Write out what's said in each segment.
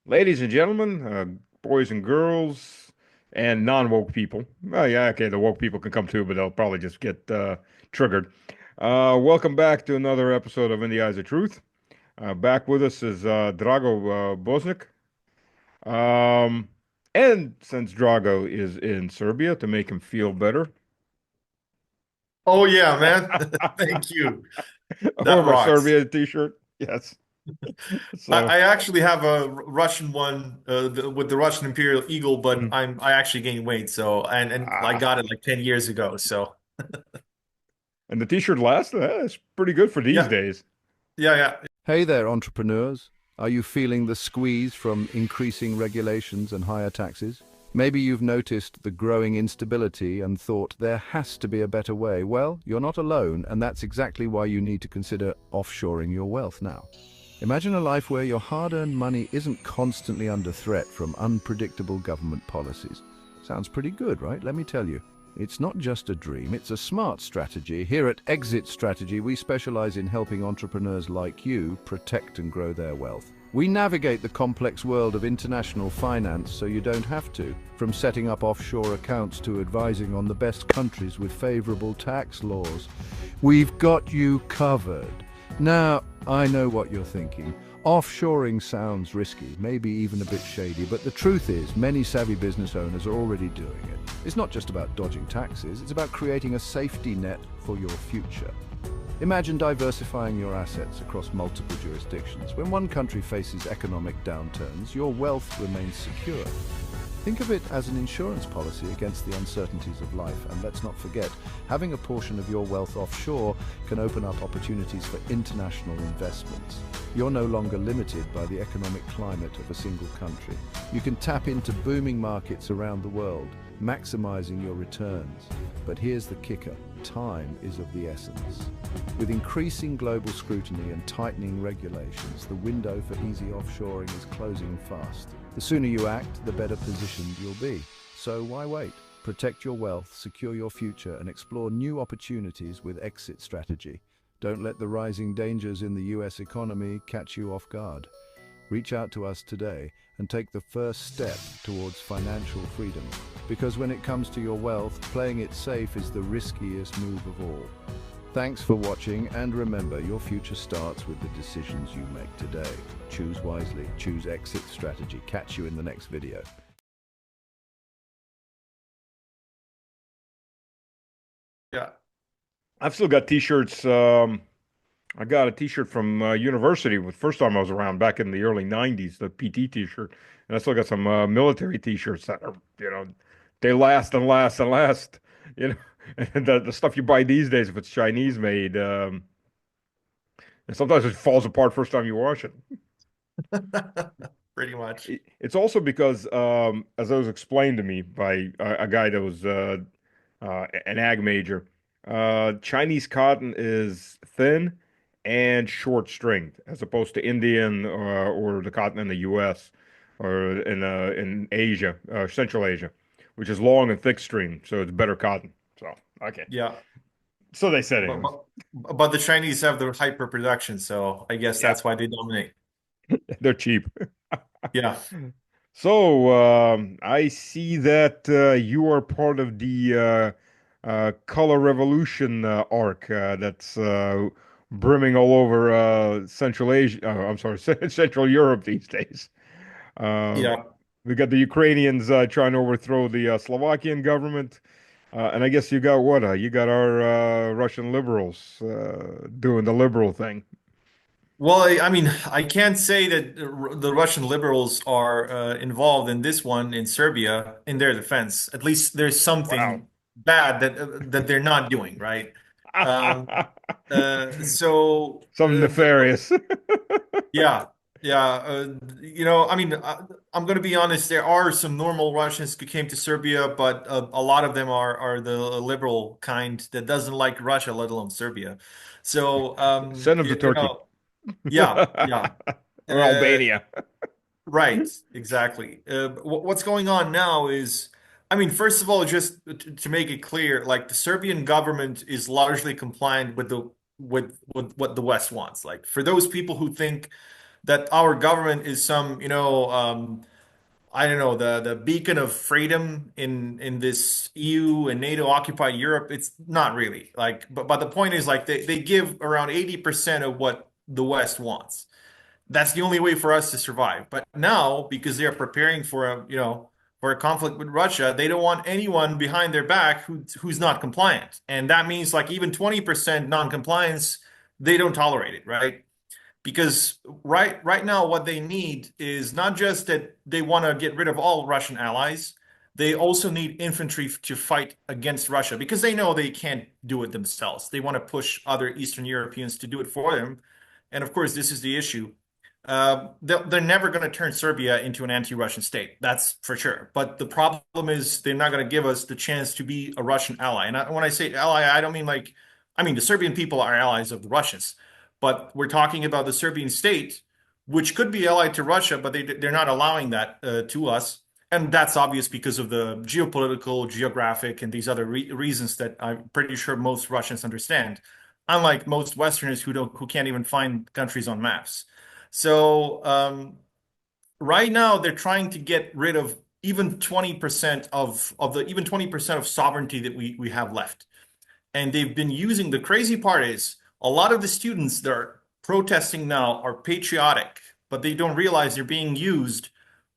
Ladies and gentlemen, boys and girls, and non-woke people. Well, yeah, okay, the woke people can come too, but they'll probably just get triggered. Welcome back to another episode of In the Eyes of Truth. Back with us is Drago Bosnic. Um, and since Drago is in Serbia, to make him feel better, Oh yeah, man. Thank you. I wear That my rocks. Serbia t-shirt. Yes. I, So, I actually have a Russian one with the Russian Imperial Eagle, but mm, I actually gained weight, so and I ah, got it like 10 years ago. So and the t-shirt lasts. That's pretty good for these yeah, days. yeah. Hey there, entrepreneurs. Are you feeling the squeeze from increasing regulations and higher taxes? Maybe you've noticed the growing instability and thought there has to be a better way. Well, you're not alone, and that's exactly why you need to consider offshoring your wealth now. Imagine a life where your hard-earned money isn't constantly under threat from unpredictable government policies. Sounds pretty good, right? Let me tell you. It's not just a dream, it's a smart strategy. Here at Exit Strategy, we specialize in helping entrepreneurs like you protect and grow their wealth. We navigate the complex world of international finance so you don't have to, from setting up offshore accounts to advising on the best countries with favorable tax laws. We've got you covered. Now, I know what you're thinking. Offshoring sounds risky, maybe even a bit shady, but the truth is many savvy business owners are already doing it. It's not just about dodging taxes, it's about creating a safety net for your future. Imagine diversifying your assets across multiple jurisdictions. When one country faces economic downturns, your wealth remains secure. Think of it as an insurance policy against the uncertainties of life. And let's not forget, having a portion of your wealth offshore can open up opportunities for international investments. You're no longer limited by the economic climate of a single country. You can tap into booming markets around the world, maximizing your returns. But here's the kicker. Time is of the essence. With increasing global scrutiny and tightening regulations, the window for easy offshoring is closing fast. The sooner you act, the better positioned you'll be. So why wait? Protect your wealth, secure your future, and explore new opportunities with Exit Strategy. Don't let the rising dangers in the US economy catch you off guard. Reach out to us today and take the first step towards financial freedom. Because when it comes to your wealth, playing it safe is the riskiest move of all. Thanks for watching, and remember, your future starts with the decisions you make today. Choose wisely, choose Exit Strategy. Catch you in the next video. Yeah. I've still got t-shirts. I got a t-shirt from university with first time I was around back in the early 90s, the PT t-shirt. And I still got some military t-shirts that are, they last and last and last, you know. And the stuff you buy these days, if it's Chinese made, and sometimes it falls apart first time you wash it. Pretty much. It's also because, as it was explained to me by a guy that was an ag major, Chinese cotton is thin and short-stringed, as opposed to Indian or the cotton in the U.S. or in Asia, Central Asia, which is long and thick-stringed, so it's better cotton. So okay, Yeah. so they said, But, anyways. but but the Chinese have their hyper production, so I guess Yeah, that's why they dominate. they're cheap. Yeah. So I see that you are part of the color revolution arc that's brimming all over Central Asia. I'm sorry, Central Europe these days. Um, Yeah. we got the Ukrainians trying to overthrow the Slovakian government, and I guess you got what? You got our Russian liberals doing the liberal thing. Well, I mean, I can't say that the Russian liberals are involved in this one in Serbia in their defense. At least there's Wow. something bad that they're not doing, right? Um, so Something nefarious. yeah, yeah. I mean, I'm going to be honest. There are some normal Russians who came to Serbia, but a lot of them are the liberal kind that doesn't like Russia, let alone Serbia. So Send them to Turkey. yeah, yeah. Or Uh, Albania. right, exactly. What's going on now is, I mean, first of all, just to make it clear, like the Serbian government is largely compliant with the with what the West wants. Like for those people who think that our government is some, I don't know, the beacon of freedom in this EU and NATO occupied Europe. It's not really like, but the point is like they give around 80% of what the West wants. That's the only way for us to survive. But now, because they're preparing for for a conflict with Russia, they don't want anyone behind their back who's not compliant. And that means like even 20% non-compliance, they don't tolerate it, right? Because right now what they need is not just that they want to get rid of all Russian allies, they also need infantry to fight against Russia because they know they can't do it themselves. They want to push other Eastern Europeans to do it for them. And of course, this is the issue. They're never going to turn Serbia into an anti-Russian state. That's for sure. But the problem is they're not going to give us the chance to be a Russian ally. And when I say ally, I don't mean like, I mean, the Serbian people are allies of the Russians, but we're talking about the Serbian state, which could be allied to Russia, but they're not allowing that to us. And that's obvious because of the geopolitical, geographic, and these other reasons that I'm pretty sure most Russians understand, unlike most Westerners who can't even find countries on maps. So right now they're trying to get rid of even 20% of the even 20% of sovereignty that we have left. And they've been using the crazy part is a lot of the students that are protesting now are patriotic, but they don't realize they're being used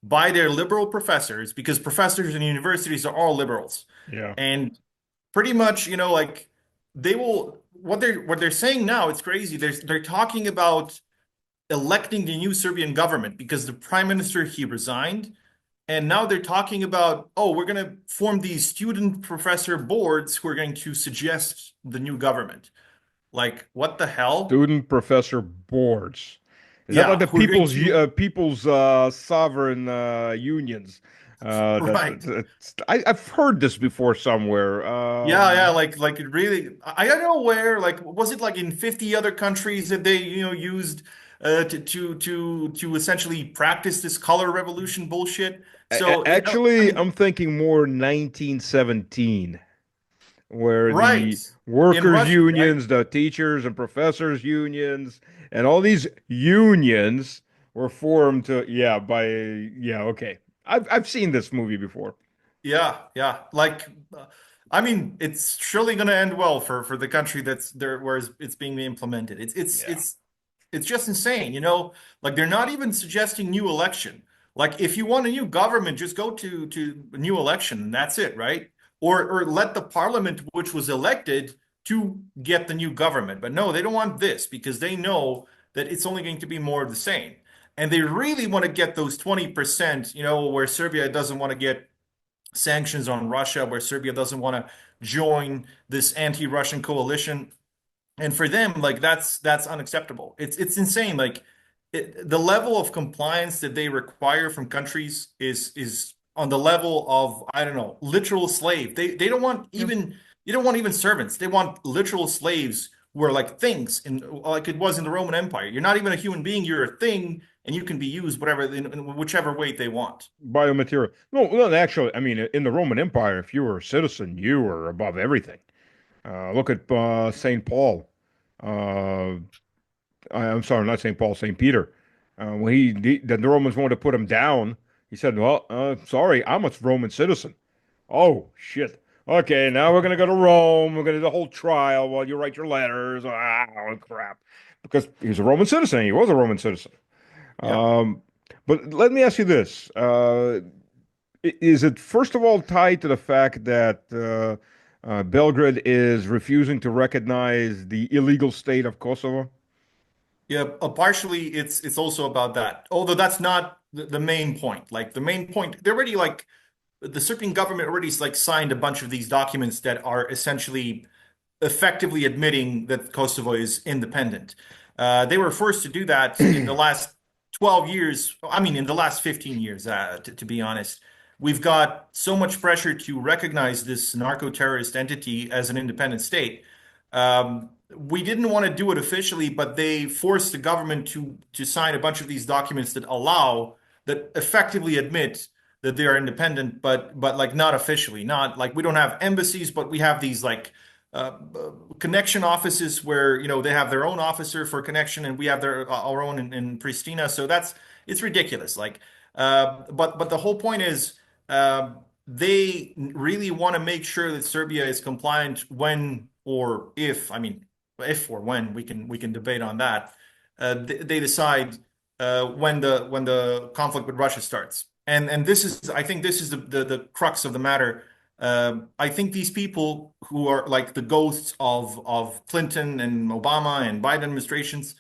by their liberal professors because professors in universities are all liberals. Yeah. And pretty much, like they will what they're saying now, it's crazy. They're talking about electing the new Serbian government because the prime minister he resigned. And now they're talking about, oh, we're going to form these student professor boards who are going to suggest the new government. Like, what the hell? Student professor boards. Is that like Yeah, the who are going to, people's sovereign unions? right. I've heard this before somewhere. Yeah, like it really, I don't know where, like, was it like in 50 other countries that they, used to essentially practice this color revolution bullshit? So, I Actually, mean, I'm thinking more 1917, where right. the In workers' Russia, right? unions, the teachers and professors' unions, and all these unions were formed yeah, okay. I've seen this movie before. Yeah. Like, I mean, it's surely going to end well for the country that's there where it's being implemented. Yeah. It's just insane, Like they're not even suggesting new election. Like if you want a new government, just go to a new election and that's it, right? Or let the parliament which was elected to get the new government. But no, they don't want this because they know that it's only going to be more of the same. And they really want to get those 20%, where Serbia doesn't want to get sanctions on Russia, where Serbia doesn't want to join this anti-Russian coalition. And for them, like that's unacceptable. It's insane. Like the level of compliance that they require from countries is on the level of, I don't know, literal slave. They don't want Yeah. even they don't want even servants. They want literal slaves who are like things in like it was in the Roman Empire. You're not even a human being, you're a thing, and you can be used whatever in whichever way they want. Biomaterial. No, well, actually, I mean, in the Roman Empire, if you were a citizen, you were above everything. Look at St. Paul. Uh, I'm sorry, not St. Paul, St. Peter. When the Romans wanted to put him down, he said, "Well, sorry, I'm a Roman citizen." Oh shit. Okay, now we're gonna go to Rome. We're gonna do the whole trial while you write your letters. Ah, crap. Because he's a Roman citizen. He was a Roman citizen. Yeah. Um, but let me ask you this: is it first of all tied to the fact that Belgrade is refusing to recognize the illegal state of Kosovo? Yeah, partially it's also about that. Although that's not the main point. Like the main point, they're already like the Serbian government already like signed a bunch of these documents that are essentially effectively admitting that Kosovo is independent. They were forced to do that in the last 12 years. I mean, in the last 15 years, to be honest. We've got so much pressure to recognize this narco-terrorist entity as an independent state. We didn't want to do it officially, but they forced the government to sign a bunch of these documents that effectively admit that they are independent, but like not officially, not like we don't have embassies, but we have these like connection offices where they have their own officer for connection, and we have our own in Pristina. So it's ridiculous. Like, but the whole point is they really want to make sure that Serbia is compliant when or if, I mean, if or when we can debate on that. They decide when the conflict with Russia starts. And this is, I think, this is the crux of the matter. I think these people who are like the ghosts of Clinton and Obama and Biden administrations,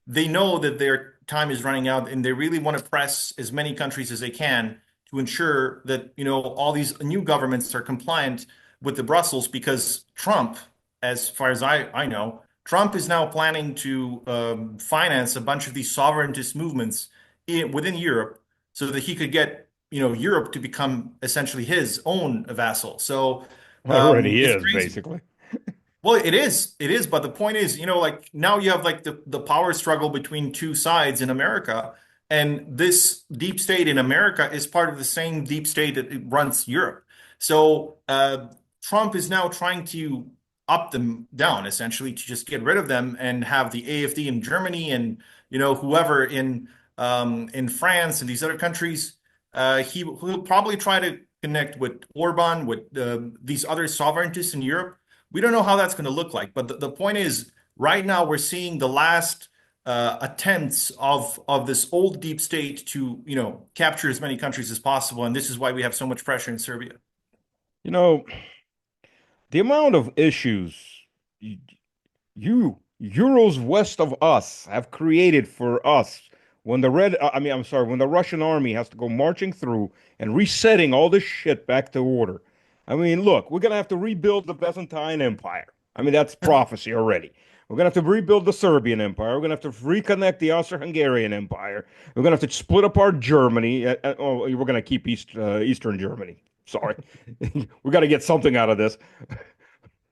they know that their time is running out, and they really want to press as many countries as they can to ensure that all these new governments are compliant with the Brussels, because Trump, as far as I know, Trump is now planning to finance a bunch of these sovereigntist movements within Europe so that he could get Europe to become essentially his own vassal. So Well, it already it's is, crazy. basically. Well, it is, but the point is, like now you have like the power struggle between two sides in America, and this deep state in America is part of the same deep state that it runs Europe. So Trump is now trying to up them down, essentially, to just get rid of them and have the AfD in Germany and whoever in France and these other countries. He'll probably try to connect with Orban, with these other sovereigntists in Europe. We don't know how that's going to look like, but the point is, right now we're seeing the last attempts of this old deep state to, capture as many countries as possible, and this is why we have so much pressure in Serbia. You know, the amount of issues y- you Euros west of us have created for us when I'm sorry, when the Russian army has to go marching through and resetting all this shit back to order. I mean, look, we're gonna have to rebuild the Byzantine Empire. I mean, that's prophecy already. We're gonna have to rebuild the Serbian Empire. We're gonna have to reconnect the Austro-Hungarian Empire. We're gonna have to split apart Germany. Oh, we're gonna keep Eastern Germany. Sorry, we got to get something out of this.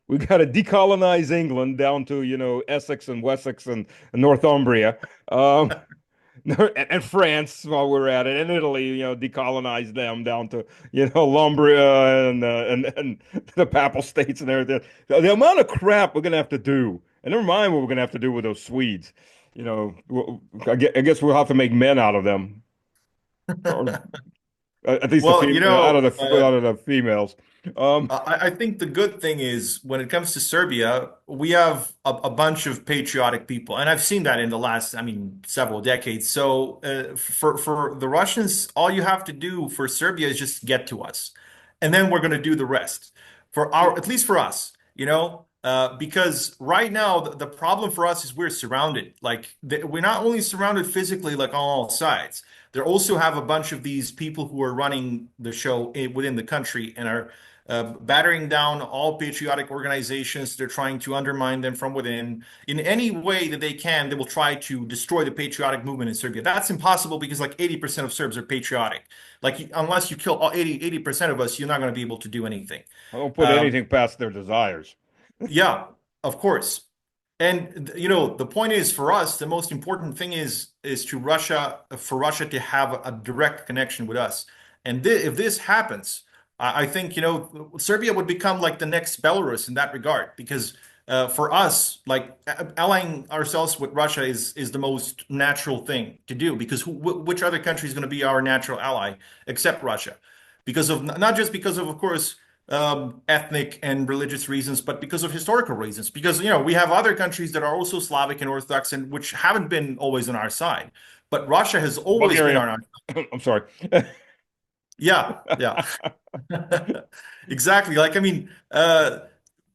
We got to decolonize England down to, Essex and Wessex and Northumbria, um, and France while we're at it, and Italy, decolonize them down to, Lumbria and the Papal States and everything. The amount of crap we're gonna have to do, and never mind what we're gonna have to do with those Swedes. I guess we'll have to make men out of them, or at least Well, out of the females. Um, I think the good thing is when it comes to Serbia, we have a bunch of patriotic people, and I've seen that in the last, I mean, several decades. So for the Russians, all you have to do for Serbia is just get to us, and then we're going to do the rest for at least for us, because right now the problem for us is we're surrounded. Like we're not only surrounded physically, like on all sides. They also have a bunch of these people who are running the show within the country and are battering down all patriotic organizations. They're trying to undermine them from within. In any way that they can, they will try to destroy the patriotic movement in Serbia. That's impossible because like 80% of Serbs are patriotic. Like unless you kill all 80% of us, you're not going to be able to do anything. I don't put Um, anything past their desires. yeah, of course. And the point is for us, the most important thing is to Russia for Russia to have a direct connection with us. And if this happens, I think Serbia would become like the next Belarus in that regard, because for us, like allying ourselves with Russia is the most natural thing to do, because which other country is going to be our natural ally except Russia? Because of not just because of course ethnic and religious reasons, but because of historical reasons. Because we have other countries that are also Slavic and Orthodox and which haven't been always on our side, but Russia has always been Bulgaria. on our. I'm sorry. Yeah, yeah, exactly. Like I mean,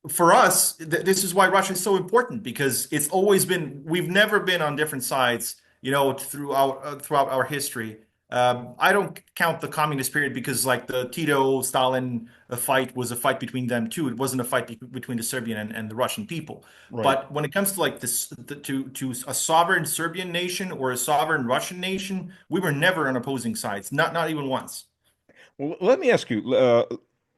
for us, this is why Russia is so important, because it's always been. We've never been on different sides, throughout our history. I don't count the communist period because, like, the Tito Stalin fight was a fight between them too. It wasn't a fight between the Serbian and the Russian people. Right. But when it comes to like to a sovereign Serbian nation or a sovereign Russian nation, we were never on opposing sides, not even once. Well, let me ask you,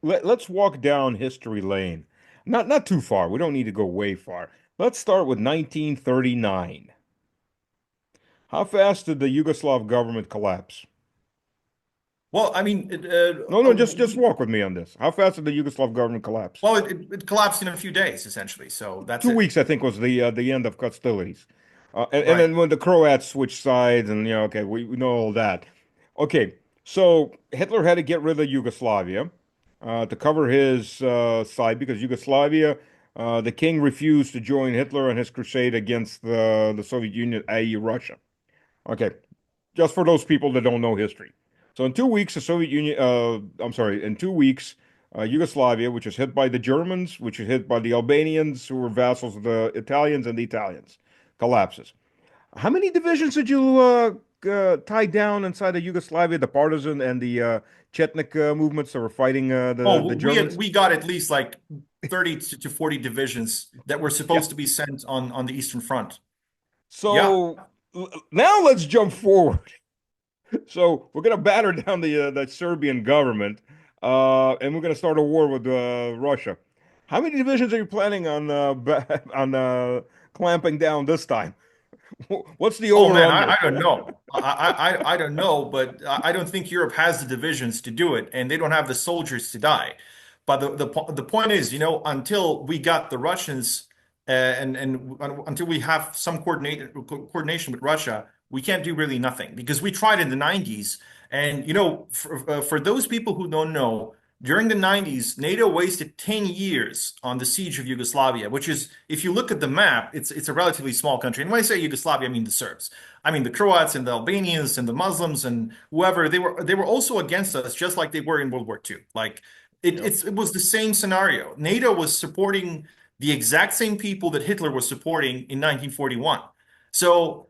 let's walk down history lane. Not too far. We don't need to go way far. Let's start with 1939. How fast did the Yugoslav government collapse? Well, I mean, No, no, just walk with me on this. How fast did the Yugoslav government collapse? well, it collapsed in a few days, essentially. So that's Two it. weeks, I think, was the end of hostilities. And Right. then when the Croats switched sides, and okay, we know all that. Okay, so Hitler had to get rid of Yugoslavia to cover his side because Yugoslavia, the king refused to join Hitler in his crusade against the Soviet Union, i.e., Russia. Okay, just for those people that don't know history. So in 2 weeks, the Soviet Union, I'm sorry, in 2 weeks, Yugoslavia, which was hit by the Germans, which was hit by the Albanians, who were vassals of the Italians, and the Italians, collapses. How many divisions did you tie down inside of Yugoslavia? The partisan and the Chetnik movements that were fighting the Oh, Germans? we got at least like 30 to 40 divisions that were Yeah. supposed to be sent on the Eastern Front. Yeah. So now let's jump forward. So we're gonna batter down the Serbian government, and we're gonna start a war with Russia. How many divisions are you planning on on clamping down this time? What's the Oh over man, under? I don't know. I don't know, but I don't think Europe has the divisions to do it, and they don't have the soldiers to die. But the point is, until we got the Russians, and until we have some coordination with Russia, we can't do really nothing because we tried in the 90s, and for those people who don't know. During the 90s, NATO wasted 10 years on the siege of Yugoslavia, which is, if you look at the map, it's a relatively small country. And when I say Yugoslavia, I mean the Serbs. I mean the Croats and the Albanians and the Muslims and whoever, they were also against us, just like they were in World War II. Like Yep. it was the same scenario. NATO was supporting the exact same people that Hitler was supporting in 1941. So,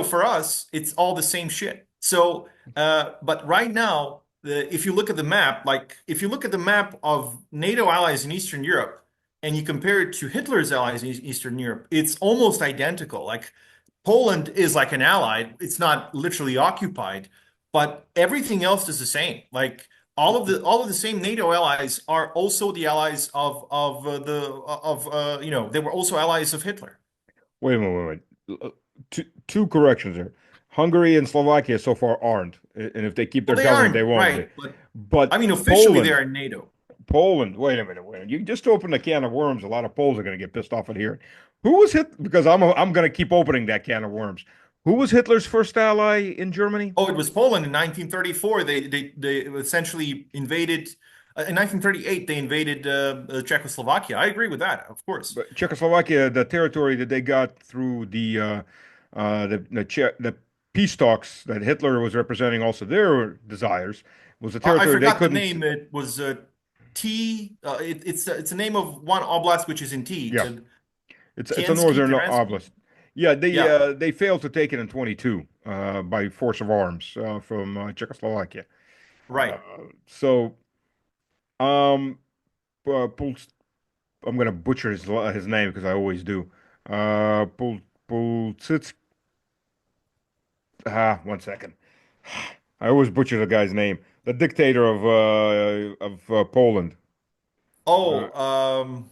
for us, it's all the same shit. So, but right now, if you look at the map, like if you look at the map of NATO allies in Eastern Europe and you compare it to Hitler's allies in Eastern Europe, it's almost identical. Like Poland is like an ally, it's not literally occupied, but everything else is the same. Like all of the same NATO allies are also the allies of they were also allies of Hitler. Wait a minute, wait a minute. Two corrections there. Hungary and Slovakia so far aren't, and if they keep Well, their they government, they aren't, won't be. right, but I But mean officially they Poland, are in NATO. Poland. Wait a minute, wait a minute. You just opened a can of worms. A lot of Poles are going to get pissed off at here. Who was hit? Because I'm going to keep opening that can of worms. Who was Hitler's first ally in Germany? Oh, it was Poland in 1934. They essentially invaded. In 1938, they invaded Czechoslovakia. I agree with that, of course. But Czechoslovakia, the territory that they got through the peace talks that Hitler was representing, also their desires, was a I territory they forgot the couldn't. name. It was T. It's a name of one oblast which is in T. Yeah, it's a Tiensky, northern Tiransky. oblast. Yeah, Yeah, they failed to take it in 22 by force of arms from Czechoslovakia. Uh, right. so um, Puls, I'm gonna butcher his name because I always do. Pulsits. One second. I always butcher the guy's name. The dictator of Poland. Uh, Oh,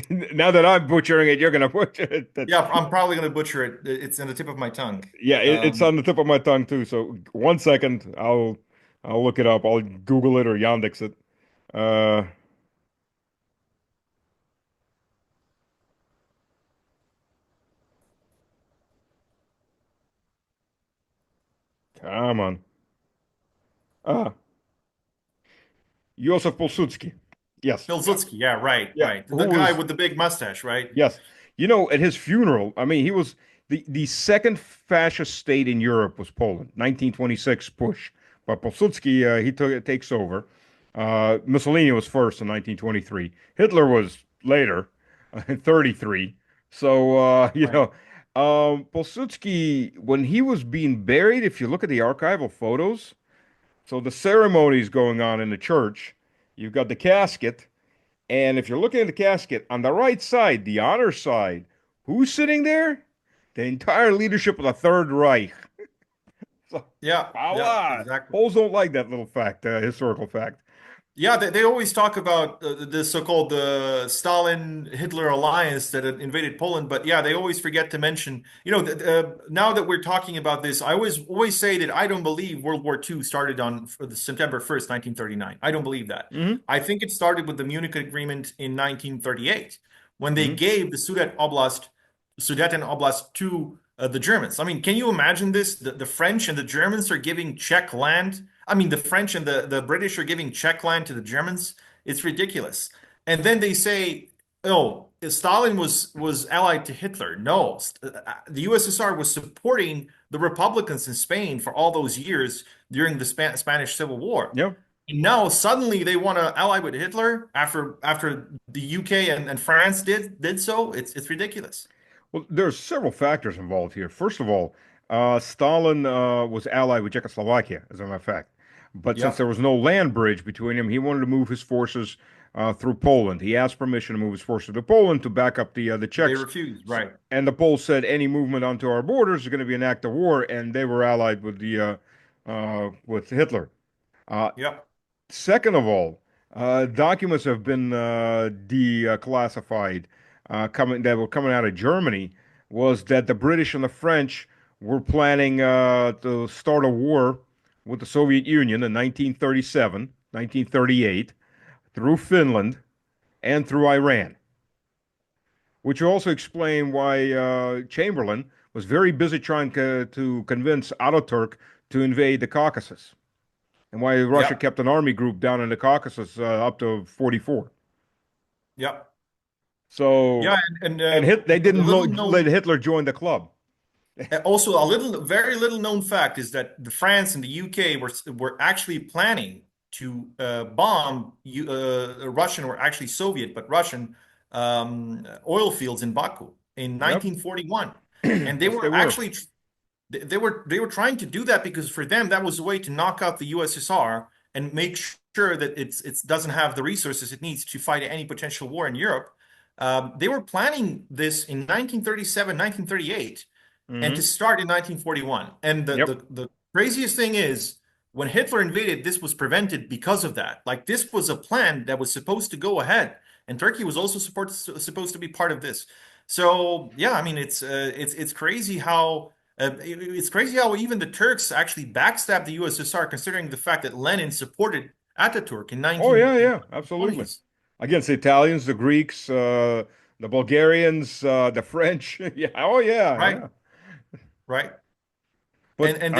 now that I'm butchering it, you're gonna butcher it. yeah. I'm probably gonna butcher it. It's on the tip of my tongue. Yeah, it's on the tip of my tongue too. So 1 second, I'll look it up. I'll Google it or Yandex it. Uh, Come on. Ah, Josef Pilsudski. Yes, yeah, Pilsudski. Yeah, right, yeah. right. Who The guy was with the big mustache, right? Yes. At his funeral, I mean, he was the second fascist state in Europe was Poland, 1926 push. But Pilsudski, takes over. Mussolini was first in 1923. Hitler was later, in 33. So, Right. Pilsudski, when he was being buried, if you look at the archival photos, so the ceremonies going on in the church, you've got the casket, and if you're looking at the casket on the right side, the honor side, who's sitting there? The entire leadership of the Third Reich. So, Yeah, yeah, voila. exactly. Poles don't like that little fact, historical fact. Yeah, they always talk about the so-called Stalin-Hitler alliance that had invaded Poland, but yeah, they always forget to mention, now that we're talking about this, I always say that I don't believe World War II started on for the September 1st, 1939. I don't believe that. Hmm. I think it started with the Munich Agreement in 1938 when they Hmm. gave the Sudeten Oblast to the Germans. I mean, can you imagine this? The French and the Germans are giving Czech land. I mean, the French and the British are giving Czech land to the Germans. It's ridiculous. And then they say, "Oh, Stalin was allied to Hitler." No, the USSR was supporting the Republicans in Spain for all those years during the Spanish Civil War. Yeah. And now suddenly they want to ally with Hitler after the UK and France did so. It's ridiculous. Well, there's several factors involved here. First of all, Stalin was allied with Czechoslovakia, as a matter of fact. But since Yeah, there was no land bridge between them, he wanted to move his forces through Poland. He asked permission to move his forces to Poland to back up the they Czechs. refused. Right. And the Poles said any movement onto our borders is going to be an act of war, and they were allied with the with Hitler. Uh, Yeah. Second of all, documents have been declassified coming that were coming out of Germany was that the British and the French were planning to start a war with the Soviet Union in 1937, 1938, through Finland and through Iran, which will also explain why Chamberlain was very busy trying to convince Ataturk to invade the Caucasus and why Russia Yeah. kept an army group down in the Caucasus up to 44. Yeah. So, Yeah, and they a didn't little let known, Hitler join the club. also a little, very little known fact is that the France and the UK were actually planning to bomb Russian or actually Soviet, but Russian oil fields in Baku in Yep. 1941, and they Yes, they were were. actually they were trying to do that because for them that was a way to knock out the USSR and make sure that it doesn't have the resources it needs to fight any potential war in Europe. They were planning this in 1937, 1938, and to Hmm. start in 1941. And the, Yep. the, the craziest thing is when Hitler invaded, this was prevented because of that. Like this was a plan that was supposed to go ahead, and Turkey was also supposed to be part of this. So yeah, I mean it's crazy how it's crazy how even the Turks actually backstabbed the USSR, considering the fact that Lenin supported Ataturk in Oh yeah, 1920s. yeah, absolutely. Against the Italians, the Greeks, the Bulgarians, the French. Yeah. Oh yeah, Right, yeah. right. and But and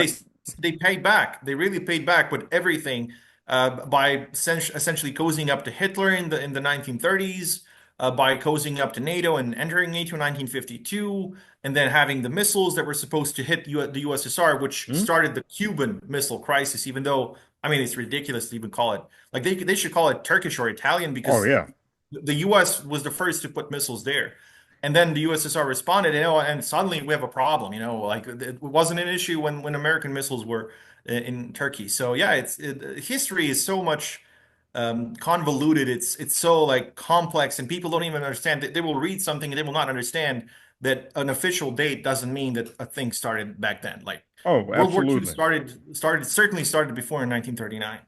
they paid back. They really paid back with everything by essentially cozying up to Hitler in the 1930s, by cozying up to NATO and entering NATO in 1952, and then having the missiles that were supposed to hit the USSR, which hmm? started the Cuban Missile Crisis. Even though I mean it's ridiculous to even call it like they should call it Turkish or Italian Oh because yeah. the US was the first to put missiles there. And then the USSR responded, and suddenly we have a problem, like it wasn't an issue when American missiles were in Turkey. So yeah, history is so much convoluted. It's so like complex, and people don't even understand that they will read something and they will not understand that an official date doesn't mean that a thing started back then. Like Oh, World War II absolutely. certainly started before in 1939.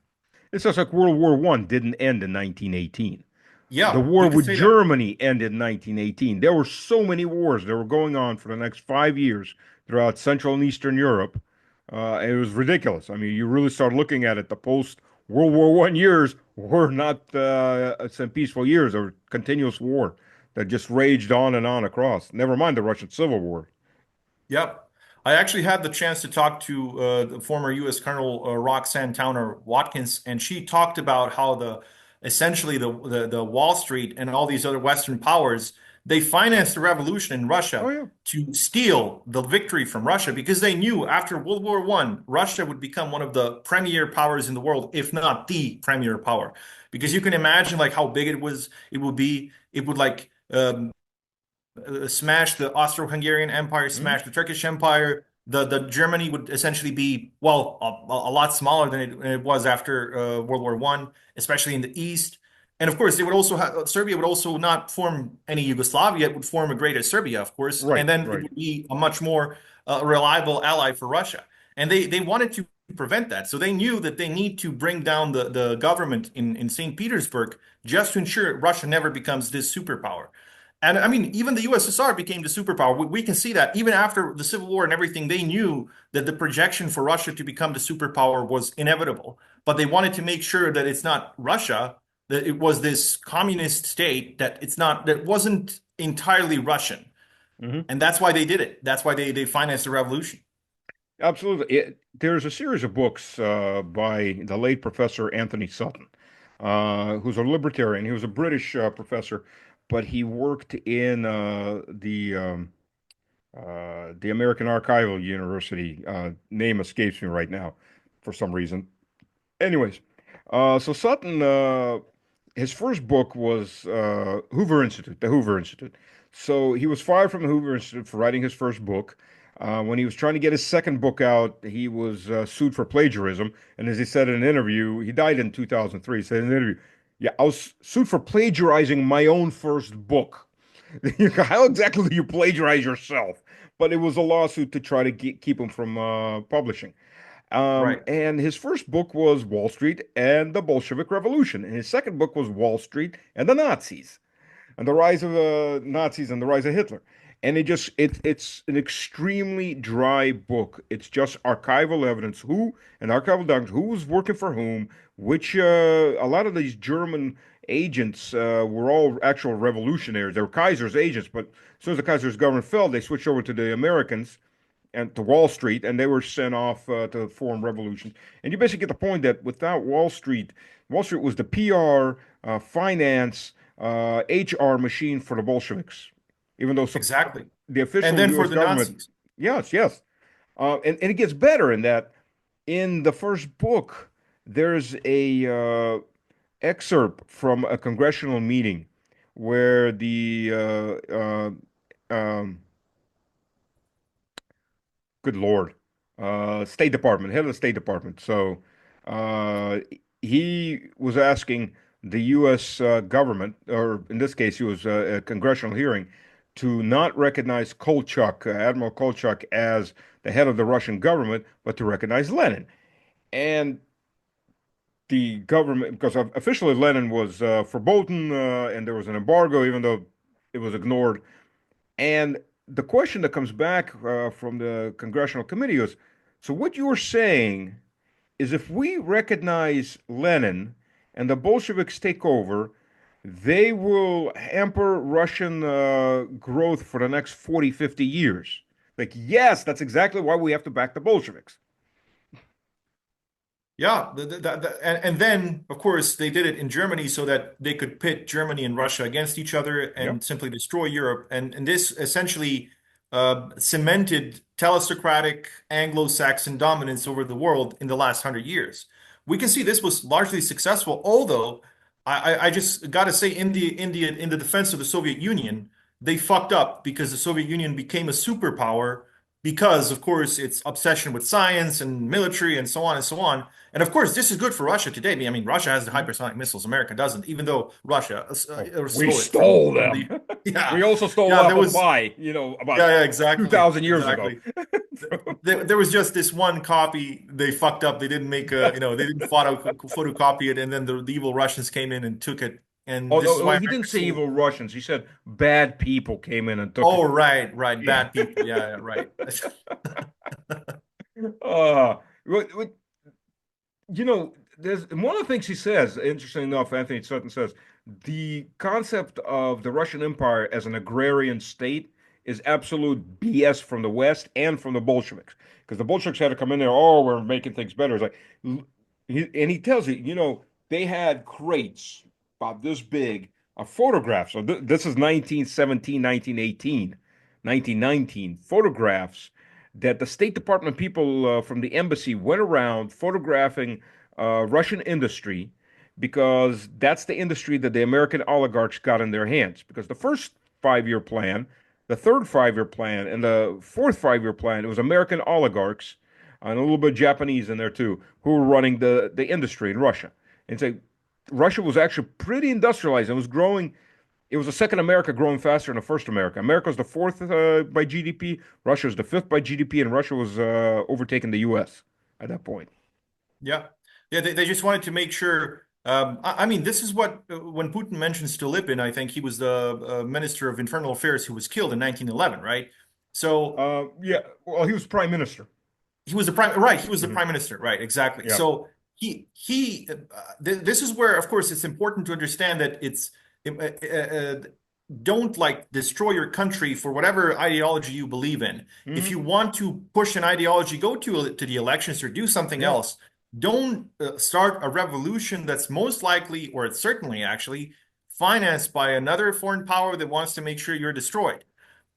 It's just like World War One didn't end in 1918. The Yeah, war we could with say that. Germany ended in 1918. There were so many wars that were going on for the next 5 years throughout Central and Eastern Europe. It was ridiculous. I mean, you really start looking at it. The post World War One years were not some peaceful years. They were continuous war that just raged on across. Never mind the Russian Civil War. Yep. I actually had the chance to talk to the former U.S. Colonel Roxanne Towner Watkins, and she talked about how essentially the Wall Street and all these other Western powers they financed the revolution in Oh Russia yeah. to steal the victory from Russia because they knew after World War One, Russia would become one of the premier powers in the world, if not the premier power. Because you can imagine like how big it would be. It would like smash the Austro-Hungarian Empire, Hmm? smash the Turkish Empire. The Germany would essentially be well a lot smaller than it was after World War One, especially in the east. And of course, they would also have Serbia would also not form any Yugoslavia; it would form a greater Serbia, of course, Right, and then it right. would be a much more reliable ally for Russia. And they wanted to prevent that. So they knew that they need to bring down the government in St. Petersburg just to ensure Russia never becomes this superpower. And I mean, even the USSR became the superpower. We can see that even after the Civil War and everything, they knew that the projection for Russia to become the superpower was inevitable. But they wanted to make sure that it's not Russia, that it was this communist state, that it's not, that wasn't entirely Russian. Hmm. And that's why they did it. That's why they financed the revolution. Absolutely. There's a series of books by the late Professor Anthony Sutton, who's a libertarian. He was a British professor, but he worked in the American Archival University. Name escapes me right now for some reason. Anyways, so Sutton, his first book was Hoover Institute, the Hoover Institute. So he was fired from the Hoover Institute for writing his first book. When he was trying to get his second book out, he was sued for plagiarism. And as he said in an interview, he died in 2003. He said in an interview, "Yeah, I was sued for plagiarizing my own first book." How exactly do you plagiarize yourself? But it was a lawsuit to try to keep him from publishing. Right. And his first book was Wall Street and the Bolshevik Revolution. And his second book was Wall Street and the Nazis and the rise of the Nazis and the rise of Hitler. And it's an extremely dry book. It's just archival evidence, who and archival documents, who was working for whom, which a lot of these German agents were all actual revolutionaries. They were Kaiser's agents, but as soon as the Kaiser's government fell, they switched over to the Americans and to Wall Street, and they were sent off to form revolutions. And you basically get the point that without Wall Street, Wall Street was the PR, finance, HR machine for the Bolsheviks, even though Exactly. the And official then for U.S. the government, Nazis. yes, yes, and it gets better in that in the first book there's a excerpt from a congressional meeting where the good Lord. State Department, head of the State Department. So uh, he was asking the U.S. Government, or in this case, it was a congressional hearing, to not recognize Kolchak, Admiral Kolchak, as the head of the Russian government, but to recognize Lenin. And the government, because officially Lenin was verboten, and there was an embargo, even though it was ignored. And the question that comes back from the congressional committee is, so what you're saying is if we recognize Lenin and the Bolsheviks take over, they will hamper Russian growth for the next 40, 50 years. Like, yes, that's exactly why we have to back the Bolsheviks. Yeah, and then of course they did it in Germany so that they could pit Germany and Russia against each other Yep. and simply destroy Europe. And this essentially cemented telesocratic Anglo-Saxon dominance over the world in the last 100 years. We can see this was largely successful, although I just got to say, in the defense of the Soviet Union, they fucked up because the Soviet Union became a superpower because, of course, its obsession with science and military and so on and so on. And of course, this is good for Russia today. I mean, Russia has the Mhm. hypersonic missiles. America doesn't, even though Russia Oh, we stole it from, stole from them. the. Yeah, We also stole yeah. There apple was. pie, Yeah, about yeah, exactly, 2,000 years ago. exactly. There was just this one copy they fucked up. They didn't make they didn't photocopy it, and then the evil Russians came in and took it. And Oh, this is no, why he didn't America's say so. evil Russians. He said bad people came in and took Oh, it. right, right, Yeah. bad people. Yeah, yeah, right. Uh, what, there's one of the things he says, interesting enough, Anthony Sutton says, the concept of the Russian Empire as an agrarian state is absolute BS from the West and from the Bolsheviks. Because the Bolsheviks had to come in there, oh, we're making things better. It's like, and he tells you, they had crates about this big of photographs. So this is 1917, 1918, 1919 photographs that the State Department people from the embassy went around photographing Russian industry because that's the industry that the American oligarchs got in their hands. Because the first 5 year plan, the third 5 year plan, and the fourth 5 year plan, it was American oligarchs and a little bit Japanese in there too, who were running the industry in Russia. And so Russia was actually pretty industrialized. It was growing. It was the second America growing faster than the first America. America was the fourth by GDP. Russia was the fifth by GDP, and Russia was overtaking the U.S. at that point. Yeah. Yeah, they just wanted to make sure. I mean, this is what, when Putin mentions Stolypin, I think he was the Minister of Internal Affairs who was killed in 1911, right? So Yeah, well, he was prime minister. he was the prime, right? He was the Hmm. prime minister, right? Exactly. Yeah. So this is where, of course, it's important to understand that don't like destroy your country for whatever ideology you believe in. If you Hmm. want to push an ideology, go to the elections or do something Yeah. else. Don't start a revolution that's most likely, or it's certainly actually, financed by another foreign power that wants to make sure you're destroyed.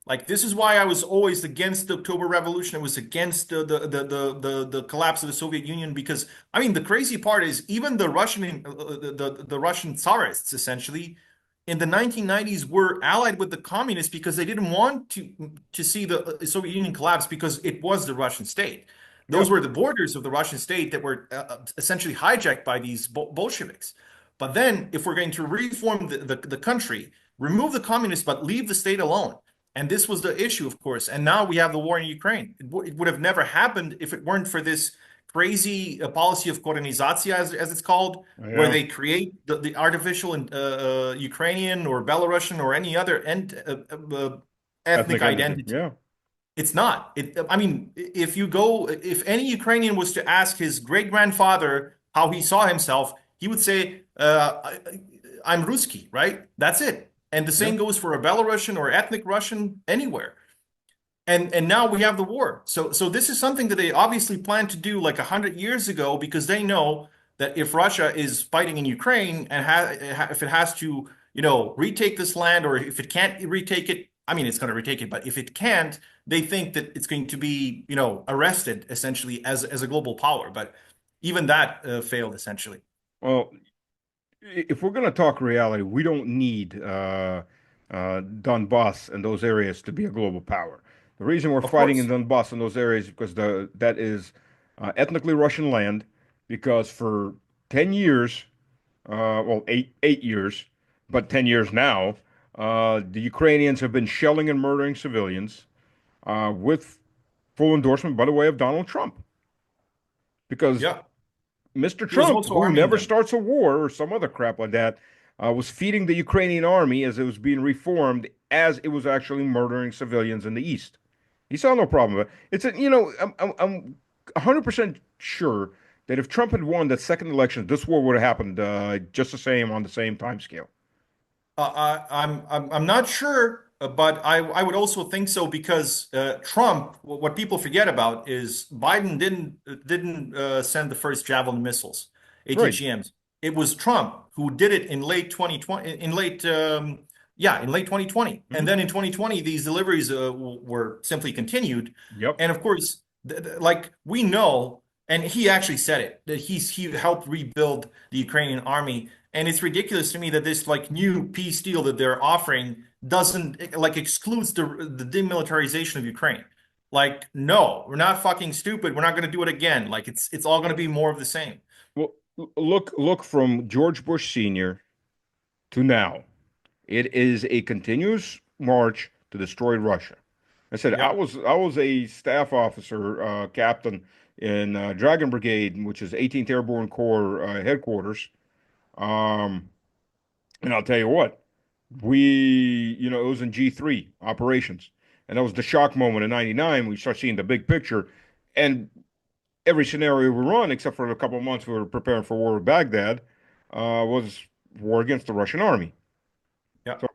Like, this is why I was always against the October Revolution. I was against the collapse of the Soviet Union, because I mean, the crazy part is even the the Russian Tsarists essentially in the 1990s were allied with the communists because they didn't want to see the Soviet Union collapse, because it was the Russian state. Yeah. Those were the borders of the Russian state that were essentially hijacked by these Bolsheviks. But then, if we're going to reform the country, remove the communists but leave the state alone, and this was the issue, of course. And now we have the war in Ukraine. It would have never happened if it weren't for this crazy policy of korenizatsiya, as it's called, where Yeah. they create the artificial Ukrainian or Belarusian or any other ethnic Ethnic entity. identity. Yeah. It's not. I mean, if any Ukrainian was to ask his great grandfather how he saw himself, he would say, I'm Ruski, right? That's it. And the Yeah. same goes for a Belarusian or ethnic Russian anywhere. And now we have the war. So this is something that they obviously planned to do like 100 years ago, because they know that if Russia is fighting in Ukraine and if it has to, retake this land, or if it can't retake it, I mean, it's going to retake it, but if it can't, they think that it's going to be, arrested essentially as a global power. But even that failed essentially. Well, if we're going to talk reality, we don't need Donbass and those areas to be a global power. The reason we're Of fighting in course. Donbass and those areas is because that is ethnically Russian land. Because for 10 years, well, eight years, but 10 years now, the Ukrainians have been shelling and murdering civilians with full endorsement, by the way, of Donald Trump. Because Yeah. Mr. He was Trump, also who arming never them. starts a war or some other crap like that, was feeding the Ukrainian army as it was being reformed, as it was actually murdering civilians in the east. He saw no problem with it. I'm 100% sure that if Trump had won that second election, this war would have happened just the same on the same time scale. I'm not sure, but I would also think so, because Trump. What people forget about is Biden didn't send the first Javelin missiles, Right. ATGMs. It was Trump who did it in late 2020, in late 2020, and Hmm. then in 2020 these deliveries were simply continued, Yep. and of course, like we know, and he actually said it, that he helped rebuild the Ukrainian army. And it's ridiculous to me that this like new peace deal that they're offering doesn't like excludes the demilitarization of Ukraine. Like, no, we're not fucking stupid. We're not going to do it again. Like, it's all going to be more of the same. Well, look from George Bush Sr. to now. It is a continuous march to destroy Russia. I said I Yeah, was I was a staff officer, captain in Dragon Brigade, which is 18th Airborne Corps headquarters. Um, and I'll tell you what, it was in G3 operations, and that was the shock moment in '99. We start seeing the big picture, and every scenario we run, except for a couple of months we were preparing for war with Baghdad, was war against the Russian army. yeah, So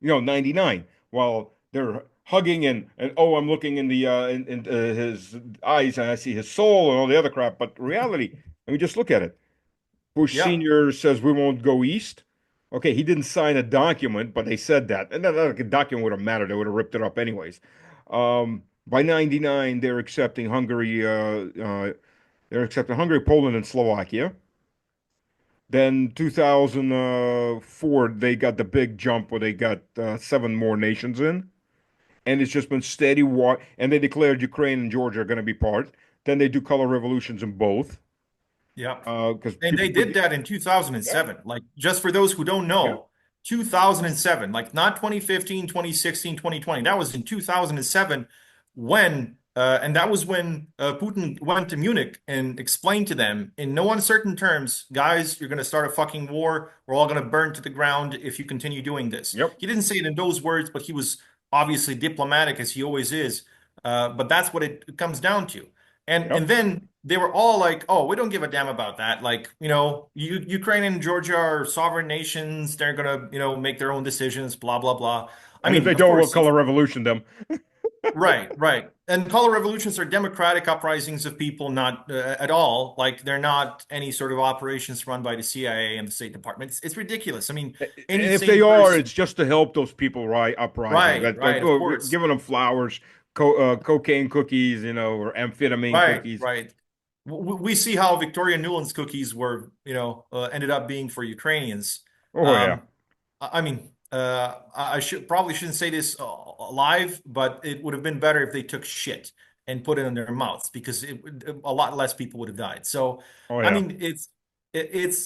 99, while they're hugging and oh, I'm looking in the in his eyes and I see his soul and all the other crap. But reality, I mean, just look at it. Bush yeah, Senior says we won't go east. Okay, he didn't sign a document, but they said that, and that document would have mattered. They would have ripped it up anyways. By '99, they're accepting Hungary, Poland, and Slovakia. Then 2004, they got the big jump where they got seven more nations in, and it's just been steady war. And they declared Ukraine and Georgia are going to be part. Then they do color revolutions in both, yeah. because And people they did forget. that in Yeah, 2007. Like, just for those who don't yeah, know, 2007, like not 2015, 2016, 2020. That was in 2007 when And that was when Putin went to Munich and explained to them in no uncertain terms, guys, you're going to start a fucking war. We're all going to burn to the ground if you continue doing this. Yep. He didn't say it in those words, but he was obviously diplomatic as he always is. But that's what it comes down to. And Yep. then they were all like, "Oh, we don't give a damn about that. Like, Ukraine and Georgia are sovereign nations. They're gonna, make their own decisions. Blah blah blah." I And if mean, they of don't, we'll course, color revolution them. right, right. And color revolutions are democratic uprisings of people, not at all. Like they're not any sort of operations run by the CIA and the State Department. It's ridiculous. I mean, any If they sane are, person. it's just to help those people uprising. Right, That right, of course. giving them flowers, cocaine cookies, or amphetamine Right, cookies. right. We see how Victoria Nuland's cookies were, ended up being for Ukrainians. Oh yeah. Um, I mean, I should probably shouldn't say this live, but it would have been better if they took shit and put it in their mouths because a lot less people would have died. So, Oh I yeah. mean, it's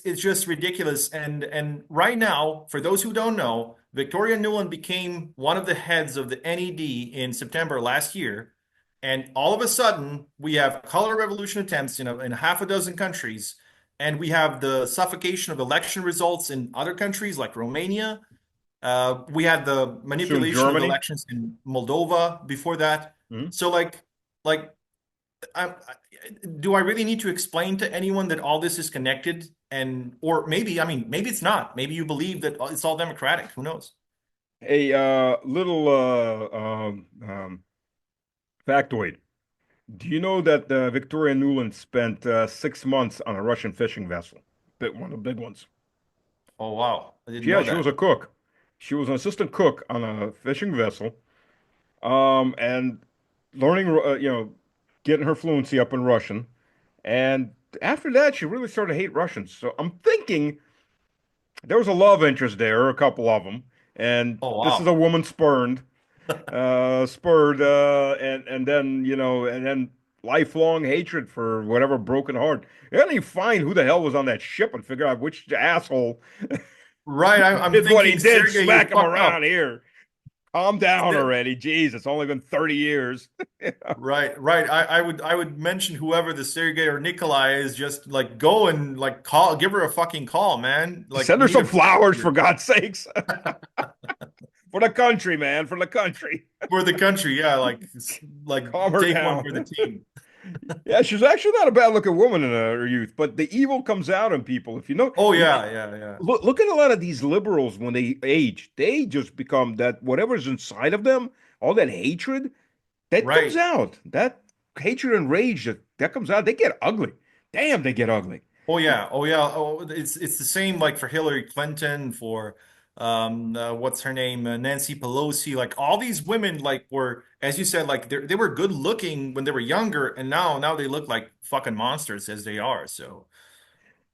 just ridiculous. And right now, for those who don't know, Victoria Nuland became one of the heads of the NED in September last year. And all of a sudden, we have color revolution attempts, in half a dozen countries, and we have the suffocation of election results in other countries like Romania. We had the Soon manipulation of Germany. elections in Moldova before that. Mhm. So, like, do I really need to explain to anyone that all this is connected? And or maybe, I mean, maybe it's not. Maybe you believe that it's all democratic. Who knows? A little factoid. Do you know that Victoria Nuland spent 6 months on a Russian fishing vessel? One of the big ones. Oh wow, I didn't Yeah, know she was that. a cook. She was an assistant cook on a fishing vessel. And learning, getting her fluency up in Russian. And after that, she really started to hate Russians. So I'm thinking there was a love interest there, a couple of them. And Oh this is a wow. woman spurred, and then, and then lifelong hatred for whatever broken heart. You gotta find who the hell was on that ship and figure out which asshole Right, I'm did what he thinking, did, Sergey, you smack him fucked around up. here. Calm down already. Jeez, it's only been 30 years. Right, right. I would mention whoever the Sergey or Nikolai is, just like go and like call, give her a fucking call, man. Like Send we her need some to fix flowers for here God's sakes. For the country, man, for the country. for the country. Yeah, like Calm her take one down. for the team. Yeah, she's actually not a bad looking woman in her youth, but the evil comes out in people. If you know, Oh yeah, yeah, yeah. look at a lot of these liberals when they age, they just become that whatever's inside of them, all that hatred, that comes Right. out. That hatred and rage that comes out, they get ugly. Damn, they get ugly. Oh yeah. Oh yeah. Oh, it's the same like for Hillary Clinton, for what's her name, Nancy Pelosi. Like all these women, like were, as you said, like they were good looking when they were younger, and now they look like fucking monsters as they are. So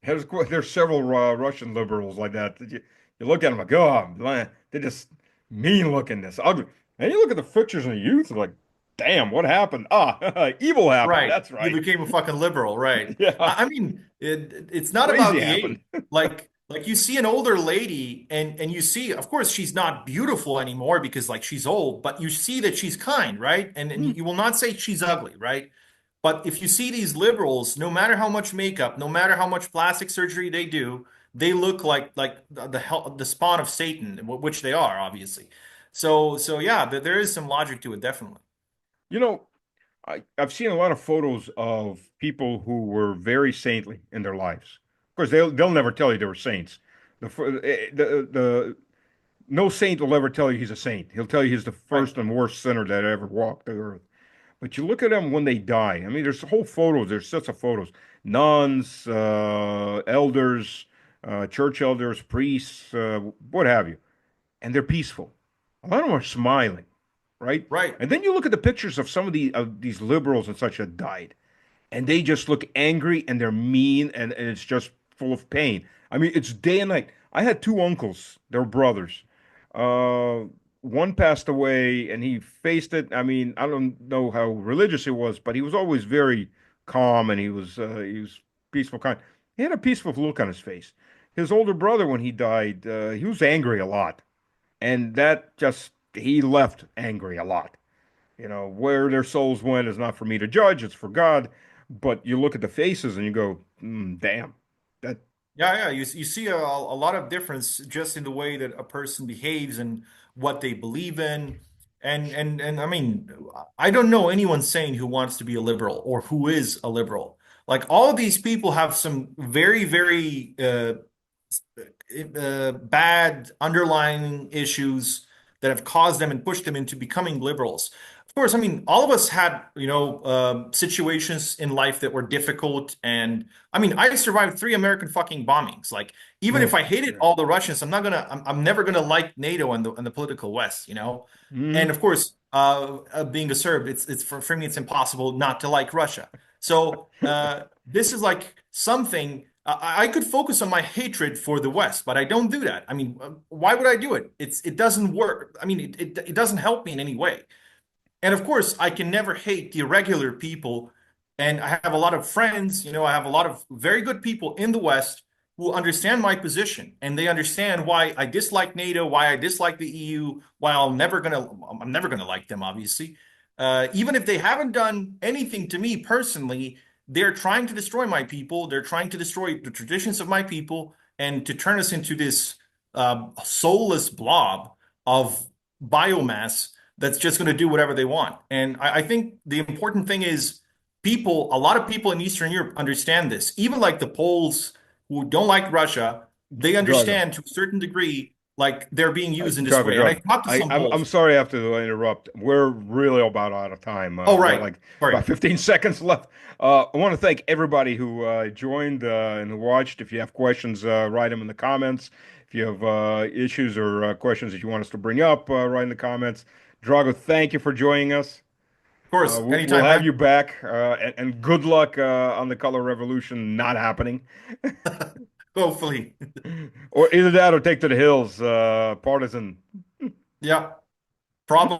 There's several Russian liberals like that. You look at them like, oh, man, they're just mean looking, this ugly. And you look at the pictures of the youth, and like, damn, what happened? Ah, evil happened. right. That's You right. became a fucking liberal, right? Yeah, I mean, it's not crazy about the happened. age. Like you see an older lady and you see, of course, she's not beautiful anymore because like she's old, but you see that she's kind, right? And Hmm. you will not say she's ugly, right? But if you see these liberals, no matter how much makeup, no matter how much plastic surgery they do, they look like the spawn of Satan, which they are, obviously. So yeah, there is some logic to it, definitely. You know, I've seen a lot of photos of people who were very saintly in their lives. Of course, they'll never tell you they were saints. The no saint will ever tell you he's a saint. He'll tell you he's the Right. first and worst sinner that ever walked the earth. But you look at them when they die. I mean, there's whole photos. There's sets of photos. Nuns, elders, church elders, priests, what have you, and they're peaceful. A lot of them are smiling, right? Right. And then you look at the pictures of some of these liberals and such that died, and they just look angry and they're mean and it's just full of pain. I mean, it's day and night. I had two uncles, they're brothers. Uh, One passed away and he faced it. I mean, I don't know how religious he was, but he was always very calm and he was peaceful, kind. He had a peaceful look on his face. His older brother, when he died, he was angry a lot, and that just he left angry a lot. Where their souls went is not for me to judge, it's for God. But you look at the faces and you go, damn, that Yeah, yeah. You see a lot of difference just in the way that a person behaves and what they believe in. And I mean, I don't know anyone sane who wants to be a liberal or who is a liberal. Like all of these people have some very, very bad underlying issues that have caused them and pushed them into becoming liberals. Of course, I mean, all of us had, situations in life that were difficult. And I mean, I survived three American fucking bombings. Like, even if oh, I hated yeah. all the Russians, I'm never gonna like NATO and the political West, And Mm, of course, being a Serb, it's for me, it's impossible not to like Russia. So this is like something I could focus on my hatred for the West, but I don't do that. I mean, why would I do it? It doesn't work. I mean, it doesn't help me in any way. And of course, I can never hate the irregular people. And I have a lot of friends, I have a lot of very good people in the West who understand my position and they understand why I dislike NATO, why I dislike the EU, why I'm never gonna like them, obviously. Even if they haven't done anything to me personally, they're trying to destroy my people. They're trying to destroy the traditions of my people and to turn us into this soulless blob of biomass that's just going to do whatever they want. And I think the important thing is a lot of people in Eastern Europe understand this. Even like the Poles who don't like Russia, they Drago. understand to a certain degree, like they're being used in this Drago, way. And I Drago. talked to some I'm Poles. sorry I have to interrupt. We're really about out of time. Oh, We got right. like Sorry. about 15 seconds left. I want to thank everybody who joined and who watched. If you have questions, write them in the comments. If you have issues or questions that you want us to bring up, write in the comments. Drago, thank you for joining us. Of course. We'll Anytime, have man. you back, and good luck on the color revolution not happening. Hopefully. Or either that or take to the hills, partisan. Yeah. Problem.